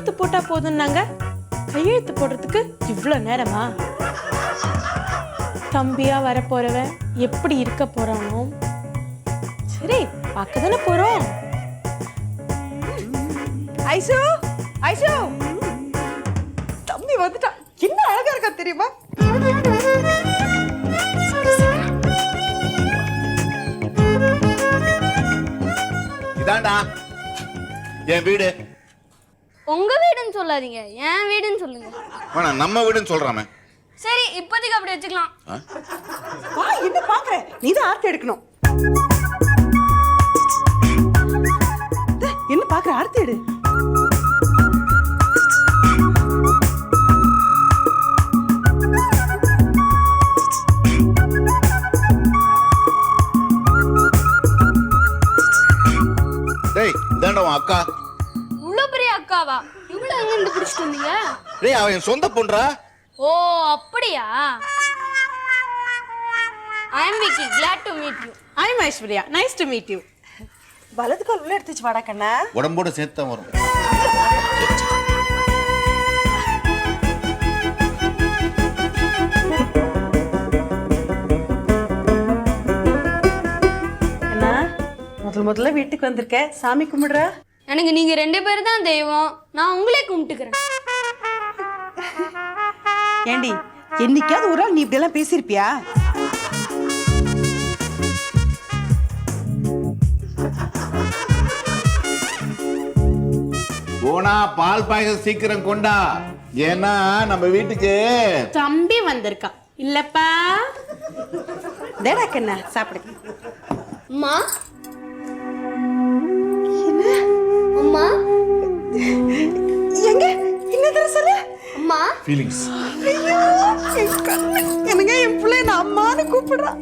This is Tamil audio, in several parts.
கையெழுத்து போட்டா போதும்னாங்க. கையெழுத்து போடுறதுக்கு இவ்வளவு நேரமா? தம்பியா வரப்போறவன் எப்படி இருக்க போறானோ? சரி, பார்க்க தானே போறோம். ஐசு, ஐசு, தம்பி வந்துட்டான். என்ன அழகா இருக்கா தெரியுமா? இதாண்டா என் வீடு. உங்க வீடுன்னு சொல்லாதீங்க, என் வீடுன்னு சொல்லுங்க. வேணா நம்ம வீடுன்னு சொல்றாமே. சரி, இப்போதைக்கு அப்படி வச்சுக்கலாம். வா, என்ன பாக்குற? நீதான் ஆர்த்தி எடுக்கணும். என்ன பாக்குற? ஆர்த்தி எடு. டேய், இதாண்டா உன் அக்கா. இவ்வளவு பெரிய அக்காவா? இவ்வளவு எங்க இருந்து பிடிச்சிட்டு வந்தீங்க? டேய், அவன் என் சொந்த பொண்ணுடா. ஓ, அப்படியா? I am Vicky, glad to meet you. I am Aishwarya, nice to meet you. வலது கால் உள்ள எடுத்துச்சு வாடா கண்ணா. உடம்போட சேர்த்து தான் வரும். அண்ணா, முதல்ல வீட்டுக்கு வந்திருக்க. சாமி கும்பிடுற? எனக்கு நீங்க 2 பேரும் தான் தெய்வம். நான் உங்களே கும்பிட்டுக்கிறேன். ஏண்டி, என்னைக்காவது ஒரு நாள் நீ இப்படி எல்லாம் பேசியிருப்பியா? போனா பால் பாயசம் சீக்கிரம் கொண்டா. ஏன்னா நம்ம வீட்டுக்கு தம்பி வந்திருக்கா இல்லப்பா? தேடா கண்ணா, சாப்பிடு. அம்மா, அம்மா, எங்க என்ன சொல்லு? அம்மா. ஃபீலிங்ஸ். ஐயோ, என் கண்ணு. எனக்கு என் பிள்ளை நான் அம்மான்னு கூப்பிடுறான்.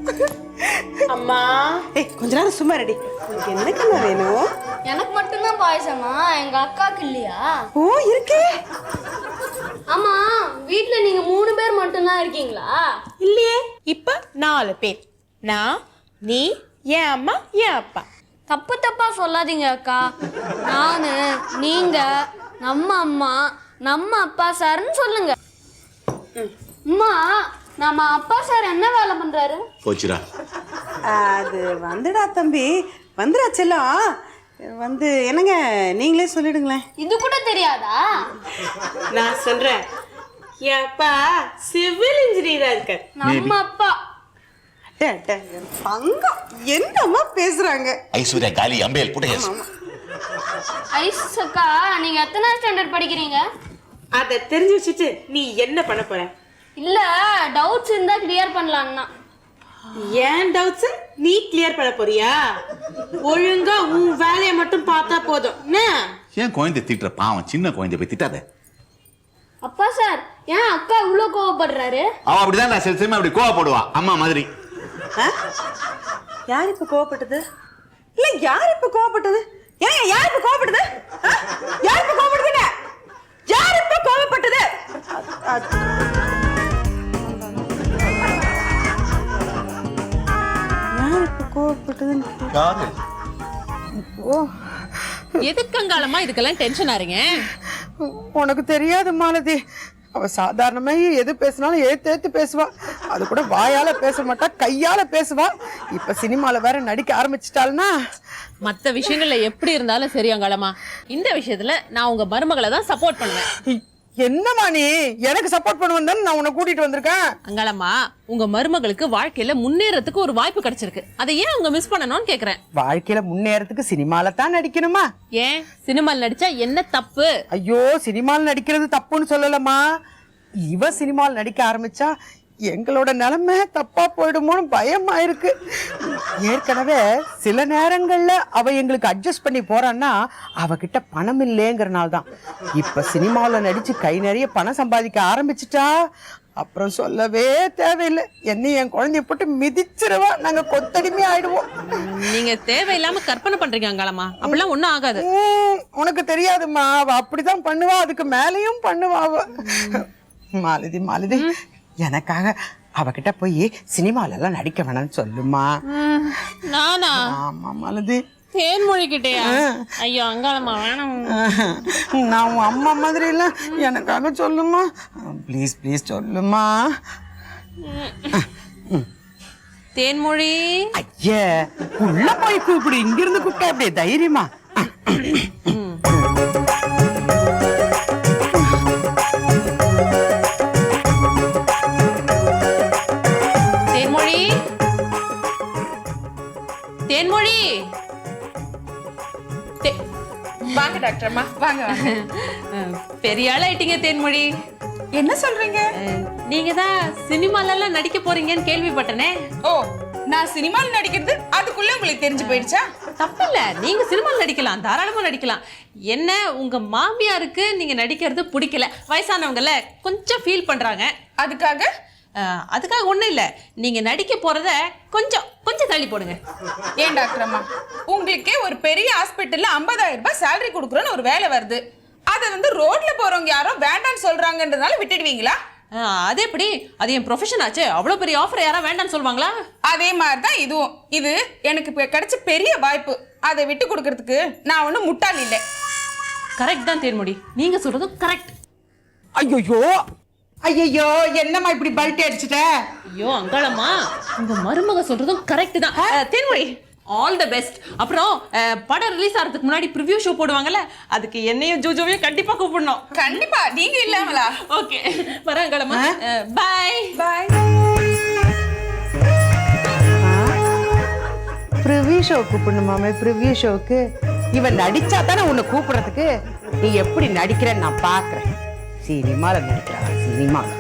அம்மா. ஏய், கொஞ்ச நேரம் சும்மா ரெடி. உனக்கு என்ன கண்ணா வேணும்? எனக்கு மட்டும்தான் பாயசமா? எங்க அக்காக்கு இல்லையா? ஓ, இருக்கே. ஆமா, வீட்ல நீங்க 3 பேர் மட்டும்தான் இருக்கீங்களா? இல்லையே, இப்ப 4 பேர். நான், நீ, என் அம்மா, என் அப்பா. தப்பு தப்பா சொல்லாதீங்க அக்கா. நானு, நீங்க, நம்ம அம்மா, நம்ம அப்பா சார்னு சொல்லுங்க. அம்மா, நம்ம அப்பா சார் என்ன வேலை பண்றாரு? போச்சுடா. அது வந்துடா தம்பி, வந்துடா செல்லம். வந்து என்னங்க நீங்களே சொல்லிடுங்களேன். இது கூட தெரியாதா? நான் சொல்றேன், என் அப்பா சிவில் இன்ஜினியரா இருக்கார். நம்ம அப்பா தங்கம் என்னம்மா பேசுறாங்க? ஐஸ்வர்யா காலி அம்பேல் புட்டையஸ். ஐஸ் அக்கா, நீங்க எத்தனை ஸ்டாண்டர்ட் படிக்கிறீங்க? அத தெரிஞ்சு வச்சுட்டு நீ என்ன பண்ண போற? இல்ல, டவுட்ஸ் இருந்தா கிளியர் பண்ணலாம்னா. ஏன் டவுட்ஸ் நீ கிளியர் பண்ண போறியா? ஒழுங்கா உன் வேலையை மட்டும் பார்த்தா போதும். என்ன? ஏன் குழந்தை திட்டுற? பாவம், சின்ன குழந்தை போய் திட்டாத. அப்பா சார், ஏன் அக்கா இவ்வளவு கோவப்படுறாரு? அவன் அப்படிதான் நான் சில சமயம் அப்படி கோவப்படுவா, அம்மா மாதிரி. யார் இப்ப கோவப்பட்டது? இல்ல, யார் இப்ப கோவப்பட்டது? ஏன் யார் இப்ப கோவப்பட்டது? யார் இப்ப கோவப்படுதுங்க? யார் இப்ப கோவப்பட்டது? யார் இப்ப கோவப்பட்டதுன்னு? யாரு? ஓ, எதுக்கங்காலமா இதுக்கெல்லாம் டென்ஷன் ஆறீங்க? உனக்கு தெரியாது மாலதி. அவ சாதாரணமா எது பேசினாலும் ஏத்து பேசுவா. அது கூட வாயால பேச மாட்டா, கையால பேசுவா. இப்ப சினிமால வேற நடிக்க ஆரம்பிச்சிட்டாள்னா. மத்த விஷயங்கள்ல எப்படி இருந்தாலும் சரி அங்காளமா, இந்த விஷயத்துல நான் உங்க மருமகளை தான் சப்போர்ட் பண்ணுவேன். என்னமா நீ எனக்கு சப்போர்ட் பண்ணுவேன்னு நான் உன்னை கூட்டிட்டு வந்திருக்கேன். அங்காளமா, உங்க மருமகளுக்கு வாழ்க்கையில முன்னேறதுக்கு ஒரு வாய்ப்பு கிடைச்சிருக்கு. அதை ஏன் அவங்க மிஸ் பண்ணணும்னு கேக்குறேன். வாழ்க்கையில முன்னேறதுக்கு சினிமால தான் நடிக்கணுமா? ஏன் சினிமால நடிச்சா என்ன தப்பு? ஐயோ, சினிமால நடிக்கிறது தப்புன்னு சொல்லலமா. இவ சினிமால நடிக்க ஆரம்பிச்சா எங்களோட நிலைமை தப்பா போயிடுமோன்னு பயமா இருக்கு. ஏற்கனவே சில நேரங்கள்ல அவ எங்களுக்கு அட்ஜஸ்ட் பண்ணி போறான்னா அவகிட்ட பணம் இல்லைங்கிறனால தான். இப்ப சினிமாவில் நடிச்சு கை நிறைய பணம் சம்பாதிக்க ஆரம்பிச்சுட்டா அப்புறம் சொல்லவே தேவையில்லை. என்ன என் குழந்தைய போட்டு மிதிச்சிருவா. நாங்க கொத்தடிமை ஆயிடுவோம். நீங்க தேவையில்லாம கற்பனை பண்றீங்க அங்காளமா. அப்படிலாம் ஒண்ணும் ஆகாது. உனக்கு தெரியாதுமா, அவ அப்படிதான் பண்ணுவா, அதுக்கு மேலையும் பண்ணுவா அவ. மாலதி மாலதி, எனக்காக அவகிட்ட போய் சினிமால எல்லாம் நடிக்க வேணாம்னு சொல்லுமா. நானா? ஆமா மாலதி. தேன்மொழி கிட்டயா? ஐயோ அங்காளம்மா வேணாம். நான் உன் அம்மா மாதிரி இல்லை, எனக்காக சொல்லுமா ப்ளீஸ் ப்ளீஸ் சொல்லுமா. தேன்மொழி ஐயா உள்ள போய் கூப்பிடு, இங்கிருந்து கூப்பிட்டா அப்படியே தைரியமா. தேன்மொழி தேன்மொழி வாங்க டாக்டர் அம்மா, வாங்க வாங்க. பெரிய ஆள் ஆயிட்டீங்க தேன்மொழி. என்ன சொல்றீங்க? நீங்க தான் சினிமால எல்லாம் நடிக்க போறீங்கன்னு கேள்விப்பட்டனே. ஓ, நான் சினிமாவில் நடிக்கிறது அதுக்குள்ள உங்களுக்கு தெரிஞ்சு போயிடுச்சா? தப்பில்ல, நீங்க சினிமாவில் நடிக்கலாம், தாராளமா நடிக்கலாம். என்ன உங்க மாமியாருக்கு நீங்க நடிக்கிறது பிடிக்கல, வயசானவங்கல கொஞ்சம் ஃபீல் பண்றாங்க. அதுக்காக ஒண்ணும் இல்ல, நீங்க நடிக்க போறத கொஞ்சம் கொஞ்சம் தள்ளி போடுங்க. ஏன் டாக்டர் அம்மா, உங்களுக்கே ஒரு பெரிய ஹாஸ்பிட்டல்ல 50,000 ரூபாய் சேலரி கொடுக்குறோன்னு ஒரு வேலை வருது, அதை வந்து ரோட்ல போறவங்க யாரோ வேண்டான்னு சொல்றாங்கன்றதுனால விட்டுடுவீங்களா? அது எப்படி? அது என் ப்ரொஃபஷன் ஆச்சு. அவ்வளவு பெரிய ஆஃபர் யாரா வேண்டான்னு சொல்லுவாங்களா? அதே மாதிரி தான் இதுவும். இது எனக்கு கிடைச்ச பெரிய வாய்ப்பு, அதை விட்டு கொடுக்கறதுக்கு நான் ஒன்றும் முட்டாள் இல்லை. கரெக்ட் தான் தேன்மொழி, நீங்க சொல்றதும் கரெக்ட். ஐயோ ஐயோ என்னம்மா இப்படி பல்ட்டி அடிச்சுட்ட? ஐயோ அங்காளம்மா, உங்க மருமக சொல்றதும் கரெக்ட் தான். Thenmozhi all the best. அப்புறம் படம் ரிலீஸ் ஆகிறதுக்கு முன்னாடி ப்ரிவ்யூ ஷோ போடுவாங்கல்ல, அதுக்கு என்னையும் ஜோஜோவையும் கண்டிப்பா கூப்பிடணும். கண்டிப்பா, நீங்க இல்லாமலா? ஓகே வரேன் Angalamma, bye bye. Preview show கூப்பிடணுமாமே? ப்ரிவ்யூ ஷோக்கு இவன் நடிச்சா தானே உன்னை கூப்பிடுறதுக்கு. நீ எப்படி நடிக்கிறேன்னு நான் பார்க்குறேன். சினிமாவில் நடிக்கிறா, சினிமாவில்.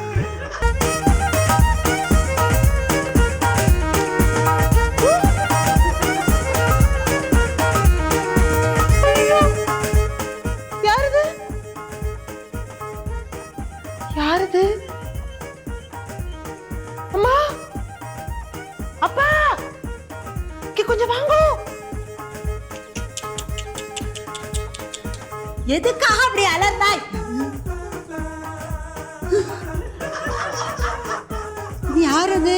யாருது யாருது? அம்மா, அப்பா, கொஞ்சம் வாங்கோ. எதுக்காக அப்படி அலர்ந்தாய்? இது யார்? அது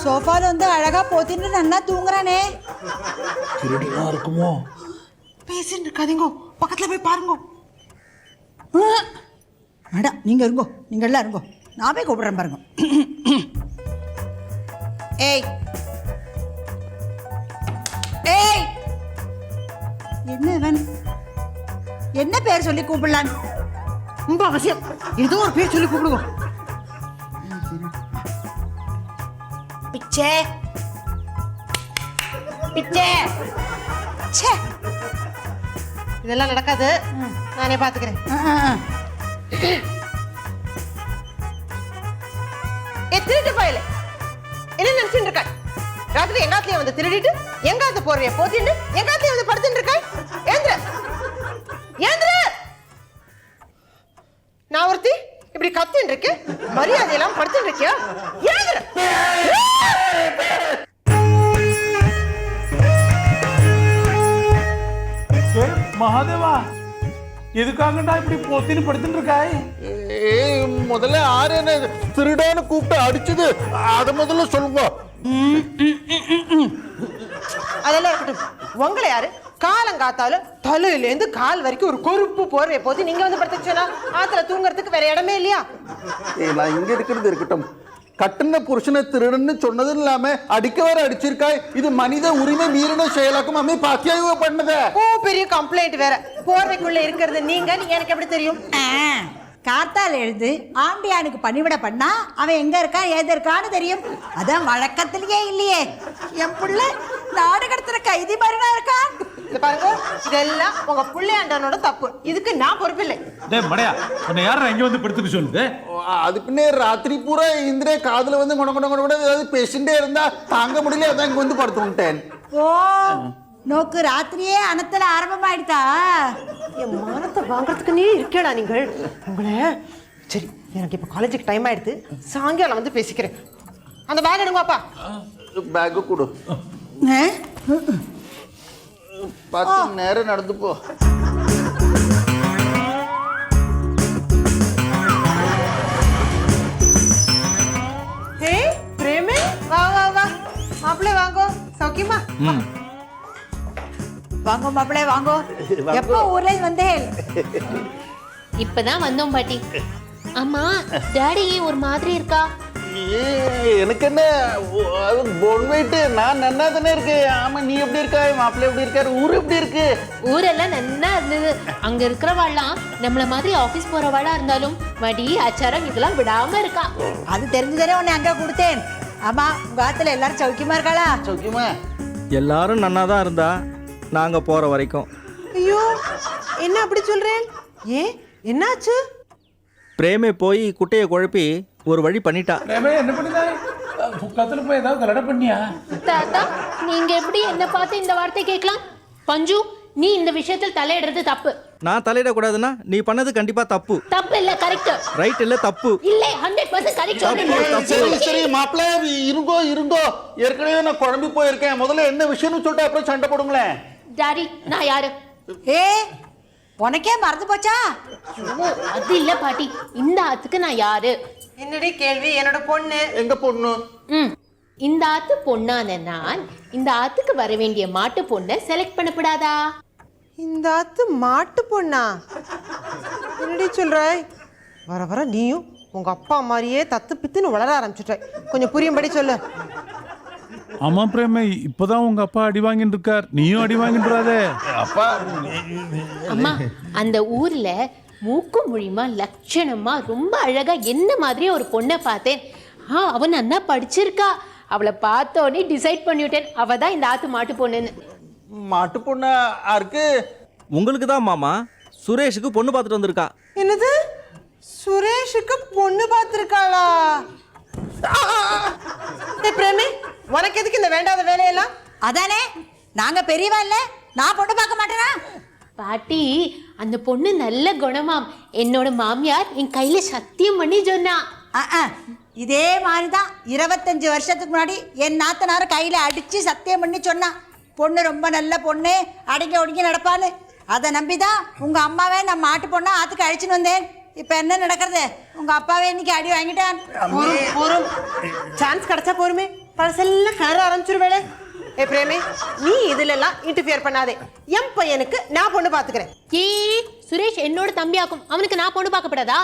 சோஃபால வந்து அழகா போத்திட்டு நல்லா தூங்குறானே. திருடினா இருக்குமோ? பேசிட்டு இருக்காதீங்க, பக்கத்துல போய் பாருங்க. மேடம் நீங்க இருங்கோ, நீங்க எல்லாம் இருங்கோ, நான் போய் கூப்பிடுறேன் பாருங்க. ஏய் ஏய், என்ன இவன் என்ன பேர் சொல்லி கூப்பிடலான்னு? ரொம்ப அவசியம், ஏதோ ஒரு பேர் சொல்லி கூப்பிடுவோம். பிச்சே பிச்சே. ச்சே, இதெல்லாம் நடக்காது, நானே பார்த்துக்கிறேன். திருட்டு போயில என்ன நினைச்சுட்டு இருக்க? ராத்திரி எங்காத்திலயும் வந்து திருடிட்டு எங்காத்த போறவைய போத்திட்டு எங்காத்திலயும் வந்து படுத்துட்டு இருக்க. ஏந்திர ஏந்திர. நான் ஒருத்தி இப்படி கத்தின்னு இருக்கேன், மரியாதையெல்லாம் படுத்துட்டு இருக்கியா? ஏந்திர. மகாதேவா, எதுக்காகண்டா இப்படி பொத்தின்னு படுத்துட்டு இருக்காய்? முதல்ல ஆறு என்ன திருடான்னு கூப்பிட்டு அடிச்சது, அதை முதல்ல சொல்லுங்க. அதெல்லாம் இருக்கட்டும். உங்களை யாரு காலங்காத்தாலும் தலையிலேருந்து கால் வரைக்கும் ஒரு கொறுப்பு போர்வைய போது நீங்க வந்து படுத்துச்சோன்னா ஆத்துல தூங்குறதுக்கு வேற இடமே இல்லையா? நான் இங்க இருக்கிறது இருக்கட்டும், கட்டின புருஷனை திருடன்னு சொன்னது இல்லாம அடிக்க வர அடிச்சிருக்காய். இது மனித உரிமை மீறின செயலாக்கும் அம்மே பாத்தியாய்வு பண்ணத. ஓ, பெரிய கம்ப்ளைண்ட் வேற. போர்வைக்குள்ள இருக்கிறது நீங்க எனக்கு எப்படி தெரியும்? கார்த்தால் எழுது ஆண்டியானுக்கு பணிவிட பண்ணா அவன் எங்க இருக்கான் ஏது இருக்கான்னு தெரியும். அதான் வழக்கத்திலேயே இல்லையே. என் புள்ள நாடு கடத்துற கைதி மாதிரிதான் இருக்கான். இது பாருங்க, இதெல்லாம் உங்க புள்ளையாண்டனோட தப்பு, இதுக்கு நான் பொறுப்பில்லை. டேய் மடையா, உன்னை யாரா இங்க வந்து படுத்துக்க சொல்லுது? அது பின்னே ராத்திரி பூரா இந்திரே காதுல வந்து கொட கொட கொட ஏதாவது பேசிட்டே இருந்தா தாங்க முடியல, அதான் இங்க வந்து படுத்து விட்டேன். ஓ, நோக்கு ராத்திரியே அனத்துல ஆரம்பமாயிடுதா? என் மானத்தை வாங்குறதுக்கு நீ இருக்கேடா நீங்கள். உங்களை சரி, எனக்கு இப்ப காலேஜுக்கு டைம் ஆயிடுது, சாயங்காலம் வந்து பேசிக்கிறேன். அந்த பேக் எடுங்கப்பா. பேக் கொடு, பார்த்து நேரம் நடந்து போ. பிரேமே, வா வா வா, மாப்பிள்ளை வாங்கோ, சௌக்கியமா? வாங்கோ மாப்பிள்ளை வாங்கோ. எப்போ ஊர்ல வந்தேன்? இப்பதான் வந்தோம் பாட்டி. அம்மா டாடி ஒரு மாதிரி இருக்கா? எனக்கு என்ன அது போன் வெயிட், நான் நன்னா தானே இருக்கேன். ஆமா, நீ எப்படி இருக்கா? மாப்பிள்ளை எப்படி இருக்காரு? ஊர் எப்படி இருக்கு? ஊரெல்லாம் நல்லா இருந்தது. அங்க இருக்கிறவாள்லாம் நம்மள மாதிரி ஆபீஸ் போறவாளா இருந்தாலும் வடி அச்சாரம் இதெல்லாம் விடாம இருக்கா. அது தெரிஞ்சுதானே உன்னை அங்க கொடுத்தேன். ஆமா, உங்க ஆத்துல எல்லாரும் சௌக்கியமா இருக்காளா? சௌக்கியமா? எல்லாரும் நன்னா தான் இருந்தா நாங்க போற வரைக்கும். ஐயோ, என்ன அப்படி சொல்றேன்? ஏன், என்னாச்சு? பிரேமே போய் குட்டையை குழப்பி ஒரு வழி பண்ணிட்டா. பிரேமே என்ன பண்ணிதாய்? கத்துல போய் ஏதாவது கலட பண்ணியா? தாத்தா நீங்க எப்படி என்ன பார்த்து இந்த வார்த்தை கேட்கலாம்? பஞ்சு, நீ இந்த விஷயத்தில் தலையிடுறது தப்பு. நான் தலையிடக்கூடாதுன்னா நீ பண்ணது கண்டிப்பா தப்பு. தப்பு இல்ல, கரெக்ட். ரைட் இல்ல, தப்பு. இல்ல, 100% கரெக்ட் சொல்றேன். சரி சரி மாப்பிள்ளை, இருங்கோ இருங்கோ. ஏற்கனவே நான் குழம்பி போயிருக்கேன். முதல்ல என்ன விஷயம்னு சொல்லிட்டு அப்புறம் சண்டை போடுங்களேன். டாடி, நான் யாரு? ஏ, உனக்கே மறந்து போச்சா? ஐயோ, அது இல்ல பாட்டி, இந்த ஆத்துக்கு நான் யாரு? என்னடி கேள்வி? என்னோட பொண்ணு. எங்க பொண்ணு? இந்த ஆத்து பொண்ணான நான் இந்த ஆத்துக்கு வர வேண்டிய மாட்டு பொண்ணை செலக்ட் பண்ணப்படாதா? இந்த ஆத்து மாட்டு பொண்ணா? என்னடி சொல்ற? வர வர நீயும் உங்க அப்பா மாதிரியே தத்து பித்துன்னு வளர ஆரம்பிச்சுட்ட. கொஞ்சம் புரியும்படி சொல்லு. ஆமா பிரேமே, இப்பதான் உங்க அப்பா அடி வாங்கிட்டு இருக்கார், நீயும் அடி வாங்கிட்டுறாதே. அப்பா, அம்மா, அந்த ஊர்ல மூக்கு மொழிமா லட்சணமா ரொம்ப அழகா என்ன மாதிரியே ஒரு பொண்ணை பார்த்தேன். அவன் நல்லா படிச்சிருக்கா. அவளை பார்த்தோன்னே டிசைட் பண்ணிவிட்டேன், அவ தான் இந்த ஆத்து மாட்டு பொண்ணுன்னு. மாட்டு பொண்ணா இருக்கு? உங்களுக்கு தான் மாமா. சுரேஷுக்கு பொண்ணு பார்த்துட்டு வந்திருக்கா. என்னது? சுரேஷுக்கு பொண்ணு பார்த்திருக்காளா? பிரேமி, உனக்கு எதுக்கு இந்த வேண்டாத வேலையெல்லாம்? அதானே, நாங்க பெரியவா இல்ல, நான் பொண்ணு பார்க்க மாட்டேனா? பாட்டி, அந்த பொண்ணு நல்ல குணமாம். என்னோட மாமியார் என் கையில சத்தியம் பண்ணி சொன்னா. இதே மாதிரிதான் 25 வருஷத்துக்கு முன்னாடி என் நாத்தனார கையில அடிச்சு சத்தியம் பண்ணி சொன்னா, பொண்ணு ரொம்ப நல்ல பொண்ணு, அடங்கி ஒடுங்கி நடப்பான்னு. அதை நம்பிதான் உங்க அம்மாவே நான் மாட்டு பொண்ணா ஆத்துக்கு அழிச்சுன்னு வந்தேன். இப்ப என்ன நடக்கிறது? உங்க அப்பாவே இன்னைக்கு அடி வாங்கிட்டான். போரும் சான்ஸ் கிடைச்சா போருமே, பழசெல்லாம் கர ஆரம்பிச்சிருவேளே. ஏ பிரேமி, நீ இதுல எல்லாம் இன்டர்ஃபியர் பண்ணாதே. என் பையனுக்கு நான் பொண்ணு பாத்துக்கிறேன். ஏ, சுரேஷ் என்னோட தம்பியாக்கும், அவனுக்கு நான் பொண்ணு பார்க்கப்படாதா?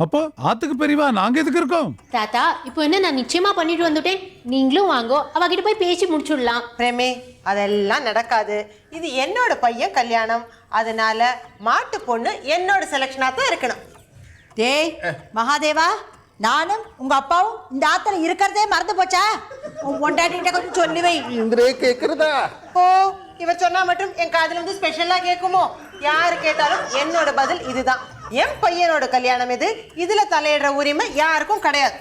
அப்போ ஆத்துக்கு பெரியவா நாங்க எதுக்கு இருக்கோம்? தாத்தா, இப்போ என்ன நான் நிச்சயமா பண்ணிட்டு வந்துட்டேன். நீங்களும் வாங்கோ, அவகிட்ட போய் பேசி முடிச்சுடலாம். பிரேமி, அதெல்லாம் நடக்காது. இது என்னோட பையன் கல்யாணம், அதனால மாட்டு பொண்ணு என்னோட செலக்ஷனா தான் இருக்கணும். டேய் மகாதேவா, நானும் உங்க அப்பாவும் இந்த ஆத்துல இருக்கிறதே மறந்து போச்சா? உன் பொண்டாட்டிகிட்ட கொஞ்சம் சொல்லி வை. இந்திரே கேக்குறதா? ஓ, இவர் சொன்னா மட்டும் என் காதுல வந்து ஸ்பெஷலா கேட்குமோ? யாரு கேட்டாலும் என்னோட பதில் இதுதான். என் பையனோட கல்யாணம் இது, இதுல தலையிடுற உரிமை யாருக்கும் கிடையாது.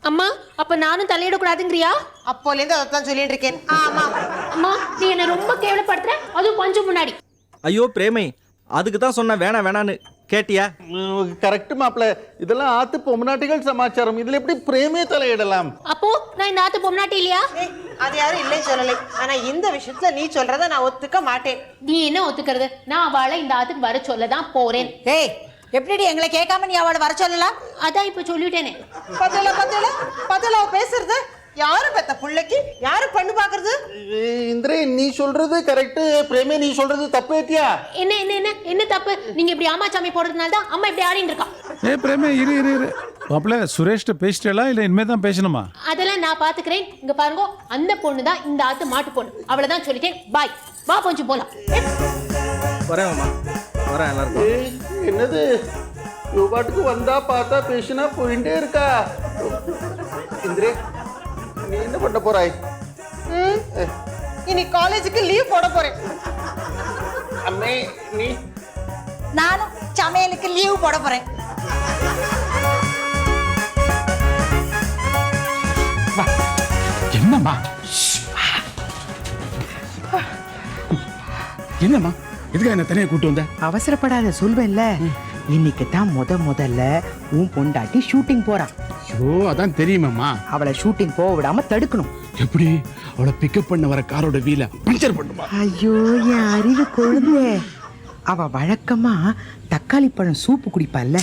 அம்மா, அப்ப நானும் தலையிடக்கூடாதுங்கிறியா? அப்போலேருந்து அதைத்தான் சொல்லிட்டு இருக்கேன். ஆமா. அம்மா, நீ என்ன ரொம்ப கேவலப்படுத்துற, அதுவும் கொஞ்சம் முன்னாடி. ஐயோ பிரேமை, அதுக்கு தான் சொன்ன வேணாம் வேணான்னு. கேட்டியா? கரெக்ட் மாப்பிள்ள, இதெல்லாம் ஆத்து பொம்னாட்டிகள் சமாச்சாரம். இதுல எப்படி பிரேமே தலையிடலாம்? அப்போ நான் இந்த ஆத்து பொம்னாட்டி இல்லையா? ஏய், அது யாரும் இல்லைன்னு சொல்லலை. ஆனா இந்த விஷயத்துல நீ சொல்றத நான் ஒத்துக்க மாட்டேன். நீ என்ன ஒத்துக்கிறது? நான் அவளை இந்த ஆத்துக்கு வர சொல்லதான் போறேன். ஏய், எப்படி எங்களை கேட்காம நீ அவளை வர சொல்லலாம்? அதான் இப்ப சொல்லிட்டேனே. பதில பேசுறது யாரு பெத்த பிள்ளைக்கு யாரு பண்ணு பாக்குறது? இந்திரே, நீ சொல்றது கரெக்ட், பிரேமே நீ சொல்றது தப்பு. ஏத்தியா? என்ன என்ன என்ன என்ன தப்பு? நீங்க இப்படி ஆமாச்சாமி போடுறதுனால தான் அம்மா இப்படி ஆடிட்டு இருக்கா. ஏ பிரேமே, இரு இரு இரு. மாப்பிள்ள, சுரேஷ்ட பேசிட்டேளா இல்ல இனிமே தான் பேசணுமா? அதெல்லாம் நான் பாத்துக்கிறேன். இங்க பாருங்க, அந்த பொண்ணு தான் இந்த ஆத்து மாட்டு பொண்ணு. அவ்வளவுதான் சொல்லிட்டேன். பாய். வா கொஞ்சம் போலாம். வரேன் மாமா, வரேன் எல்லாருக்கும். என்னது பாட்டுக்கு வந்தா பார்த்தா பேசினா போயிட்டே இருக்கா? இந்திரே, நீ என்ன பண்ண போறாய்? இனி காலேஜுக்கு லீவ் போட போறேன். அம்மே, நீ? நானும் சமையலுக்கு லீவ் போட போறேன். என்னம்மா என்னம்மா, எதுக்காக என்ன தனியாக கூட்டு வந்த? அவசரப்படாத, சொல்வேன்ல. இன்னைக்கு தான் முதல்ல உன் பொண்டாட்டி ஷூட்டிங் போறான். ஐயோ, அதான் தெரியுமாம்மா. அவளை ஷூட்டிங் போக விடாம தடுக்கணும். எப்படி அவளை பிக்கப் பண்ண வர காரோட வீல பஞ்சர் பண்ணுமா? ஐயோ, என் அறிவு கொழுந்தே. அவ வழக்கமா தக்காளி பழம் சூப்பு குடிப்பால்ல.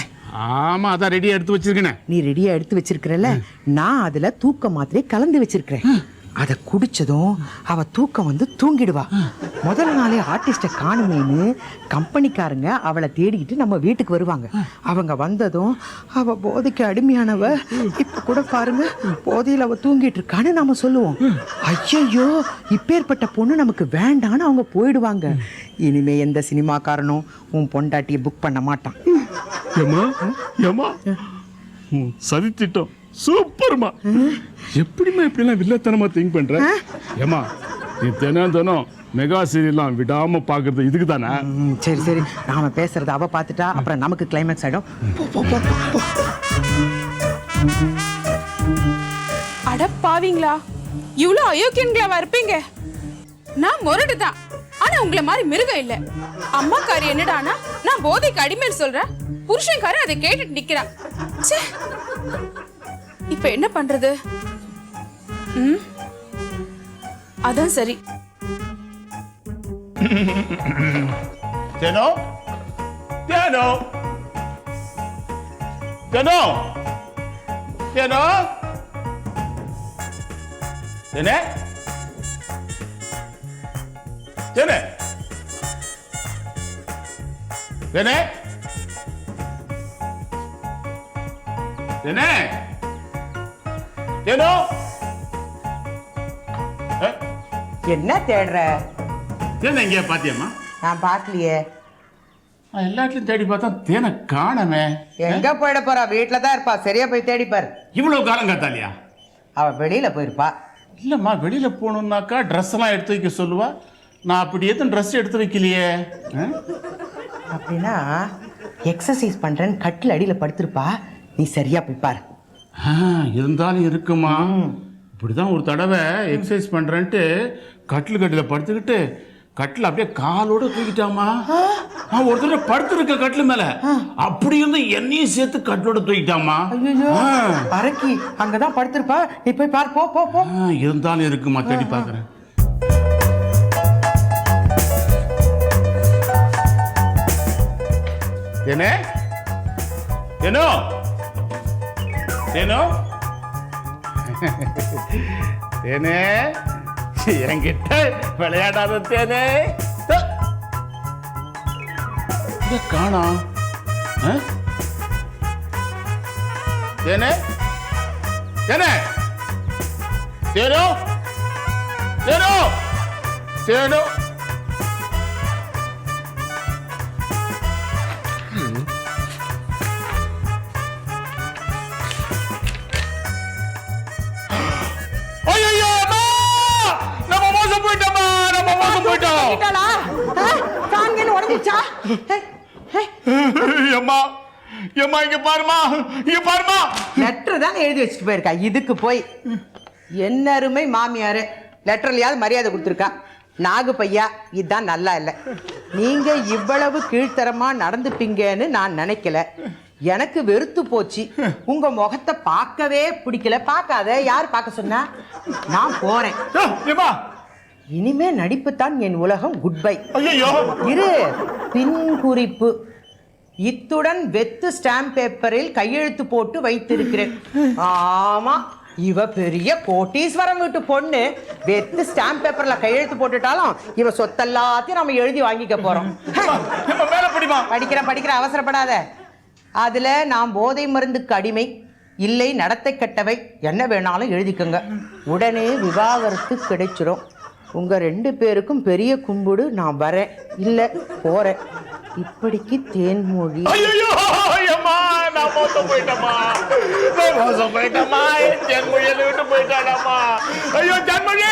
ஆமா, அதான் ரெடியா எடுத்து வச்சிருக்கேன். நீ ரெடியா எடுத்து வச்சிருக்கிறல்ல, நான் அதுல தூக்க மாத்திரை கலந்து வச்சிருக்கிறேன். அதை குடிச்சதும் அவ தூக்கம் வந்து தூங்கிடுவா. முதல் நாளே ஆர்டிஸ்டை காணுமேன்னு கம்பெனிக்காரங்க அவளை தேடிக்கிட்டு நம்ம வீட்டுக்கு வருவாங்க. அவங்க வந்ததும் அவ போதைக்கு அடிமையானவ இப்ப கூட பாருங்க போதையில் அவ தூங்கிட்டு இருக்கான்னு நாம சொல்லுவோம். ஐயோ இப்பேற்பட்ட பொண்ணு நமக்கு வேண்டான்னு அவங்க போயிடுவாங்க. இனிமே எந்த சினிமாக்காரனும் உன் பொண்டாட்டியை புக் பண்ண மாட்டான். ஏமா ஏமா சதி திட்டம் சூப்பர்மா. எப்படிமா இப்படிலாம் வில்லத்தனமா திங்க் பண்ற? ஏமா நீ தினம் மெகா சீரியல்லாம் விடாம பாக்குறது இதுக்கு தானே? சரி சரி, நாம பேசுறத அவ பார்த்துட்டா அப்புறம் நமக்கு கிளைமேக்ஸ் ஆயிடும். அட பாவீங்களா, இவ்வளவு அயோக்கியன்களாவா இருப்பீங்க? நான் முரடு தான், ஆனா உங்களை மாதிரி மிருகம் இல்ல. அம்மாக்காரி என்னடானா நான் போதைக்கு அடிமைன்னு சொல்றேன், புருஷன்காரன் அதை கேட்டுட்டு நிக்கிறான். இப்ப என்ன பண்றது? அதான் சரி. தேனோ தேனோ தேனோ தேனோ தேனே தேனே தேனே தேனே தேனோ. என்ன தேடுற? தேனை எங்கேயா பாத்தியம்மா? நான் பார்க்கலையே. எல்லா இடத்துலையும் தேடி பார்த்தா தேனை காணமே. எங்க போயிட போறா? வீட்டுல தான் இருப்பா. சரியா போய் தேடிப்பார். இவ்வளவு காலம் காத்தாலியா? அவ வெளியில போயிருப்பா. இல்லம்மா, வெளியில போகணுன்னாக்கா ட்ரெஸ் எல்லாம் எடுத்து வைக்க சொல்லுவா. நான் அப்படி எதுவும் ட்ரெஸ் எடுத்து வைக்கலையே. அப்படின்னா எக்ஸசைஸ் பண்றேன்னு கட்டில் அடியில படுத்திருப்பா. நீ சரியா போய் பாரு. இருந்தாலும் இருக்குமா. இப்படிதான் ஒரு தடவை எக்ஸசைஸ் பண்றேன்ட்டு கட்டில் படுத்துக்கிட்டு கட்டில் அப்படியே காலோட தூக்கிட்டாமா. நான் ஒரு தடவை படுத்துருக்க கட்டில் மேல, அப்படி இருந்து என்னையும் சேர்த்து கட்டிலோட தூக்கிட்டாமா. அரக்கி அங்கதான் படுத்திருப்பா. நீ போய் பாரு. போ போ போ. இருந்தாலும் இருக்குமா, தேடி பாக்குறேன். தேனே தேனோ தேனோ தேனே, என்கிட்ட விளையாடாத தேனே. காணா தேனே தேனே தேனோ தேனோ தேனோ. லெட்டர் தான் எழுதி வச்சுட்டு போயிருக்கா. இதுக்கு போய் என்ன அருமை மாமியாரு, லெட்டர்லயாவது மரியாதை கொடுத்துருக்கா. நாகு பையா, இதுதான் நல்லா இல்லை. நீங்க இவ்வளவு கீழ்த்தரமா நடந்துப்பீங்கன்னு நான் நினைக்கல. எனக்கு வெறுத்து போச்சு. உங்க முகத்தை பார்க்கவே பிடிக்கல. பார்க்காத. யார் பார்க்க சொன்னா? நான் போறேன். இனிமே நடிப்புத்தான் என் உலகம். Good bye. இரு, பின் குறிப்பு. இத்துடன் வெத்து ஸ்டாம்ப் பேப்பரில் கையெழுத்து போட்டு வைத்திருக்கிறேன். ஆமா, இவ பெரிய கோட்டீஸ்வரம் வீட்டு பொண்ணு. வெத்து ஸ்டாம்ப் பேப்பர்ல கையெழுத்து போட்டுட்டாலும் இவ சொத்தெல்லாத்தையும் நம்ம எழுதி வாங்கிக்க போறோம். படிக்கிற அவசரப்படாத. அதுல நான் போதை மருந்துக்கு அடிமை, இல்லை நடத்தை கெட்டவை, என்ன வேணாலும் எழுதிக்கோங்க. உடனே விவாகரத்து கிடைச்சிரும். உங்க 2 பேருக்கும் பெரிய கும்பிடு. நான் வரேன், இல்ல போறேன். இப்படிக்கு தேன்மொழி. நான் மோசம் போயிட்டமா. தேன்மொழியை விட்டு போயிட்டாடாமா. ஐயோ தேன்மொழி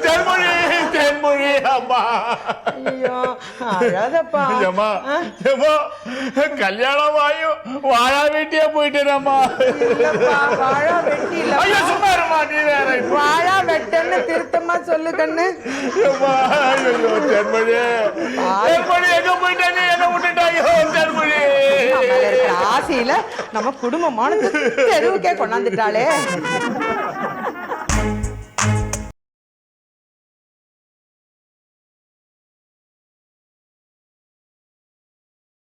தேன்மொழி தேன்மொழி. அம்மா ஐயோ அழாதப்பா. கல்யாணம் ஆயும் வாழா வெட்டியா போயிட்டேனம்மா. வாழா வெட்டி இல்ல. ஐயோ சும்மா இருமா, நீ வேற. வாழா வெட்டன்னு திருத்தமா சொல்லு கண்ணு. ஐயோ தேன்மொழி தேன்மொழி எங்க போயிட்டானே, என்ன விட்டுட்டாயோ தேன்மொழி. ஆசையில நம்ம குடும்பமான தெருவுக்கே கொண்டாந்துட்டாளே.